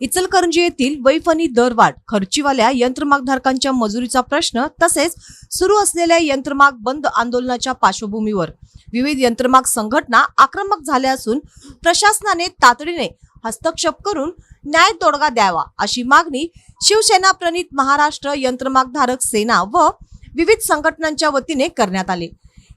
इचलकरंजी येथील वैफणी दरवाढ, खर्चीवाल्या यंत्रमागधारकांच्या मजुरीचा प्रश्न तसेच सुरू असलेल्या यंत्रमाग बंद आंदोलनाच्या पार्श्वभूमीवर विविध यंत्रमाग संघटना आक्रमक झाल्या असून प्रशासनाने तातडीने हस्तक्षेप करून न्याय तोडगा द्यावा अशी मागणी शिवसेना प्रणित महाराष्ट्र यंत्रमागधारक सेना व विविध संघटनांच्या वतीने करण्यात आले।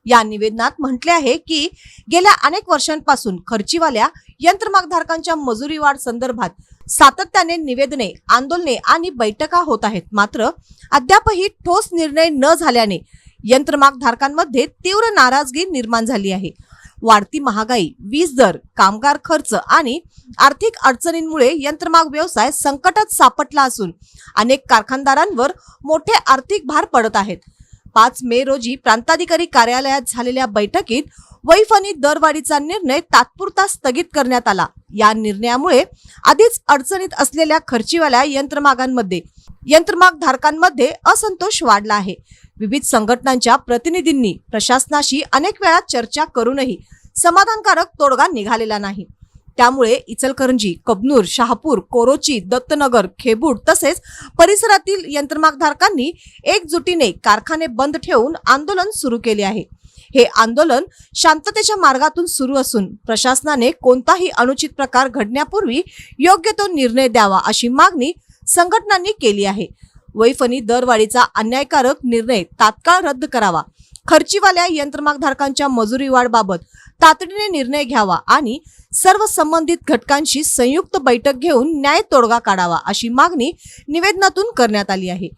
या निवेदनात म्हटले आहे की गेल्या अनेक वर्षांपासून खर्चीवाल्या यंत्रमागधारकांच्या मजुरी वाढ संदर्भात सातत्याने निवेदने, आंदोलने आणि बैठका होत आहेत। मात्र अद्यापही ठोस निर्णय न झाल्याने यंत्रमागधारकांमध्ये तीव्र नाराजगी निर्माण झाली आहे। वाढती महागाई, वीज दर, कामगार खर्च आणि आर्थिक अडचणींमुळे यंत्रमाग व्यवसाय संकटात सापडला असून अनेक कारखानदारांवर मोठे आर्थिक भार पडत आहेत। 5 मे रोजी प्रांताधिकारी कार्यालयात झालेल्या बैठकीत वैफणी दरवाढीचा निर्णय तात्पुरता स्थगित करण्यात आला। या निर्णयामुळे आधीच अडचणीत असलेल्या खर्चीवाल्या यंत्रमागधारकांमध्ये असंतोष वाढला आहे। विविध संघटनांच्या प्रतिनिधींनी प्रशासनाशी अनेक वेळा चर्चा करूनही समाधानकारक तोडगा निघालेला नाही। त्यामुळे इचलकरंजी, कबनूर, शहापूर, कोरोची, दत्तनगर, खेबूड तसेच परिसरातील यंत्रमागधारकांनी एकजुटीने कारखाने बंद ठेवून आंदोलन सुरू केले आहे। हे आंदोलन शांततेच्या मार्गातून सुरू असून प्रशासनाने कोणताही अनुचित प्रकार घडण्यापूर्वी योग्य तो निर्णय द्यावा अशी मागणी संघटनांनी केली आहे। वैफणी दरवाढीचा अन्यायकारक निर्णय तात्काळ रद्द करावा, खर्चीवाल्या यंत्रमागधारकांच्या मजुरी वाढबाबत तातडीने निर्णय घ्यावा आणि सर्व संबंधित घटकांशी संयुक्त बैठक घेऊन न्याय तोडगा काढावा अशी मागणी निवेदनातून करण्यात आली आहे।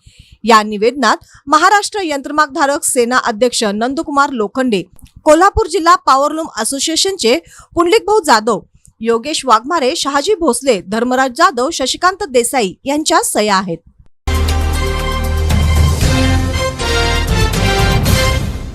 या निवेदनात महाराष्ट्र यंत्रमागधारक सेना अध्यक्ष नंदकुमार लोखंडे, कोल्हापूर जिल्हा पॉवरलूम असोसिएशनचे पुंडलिकभाऊ जाधव, योगेश वाघमारे, शहाजी भोसले, धर्मराज जाधव, शशिकांत देसाई यांच्या सह्या आहेत।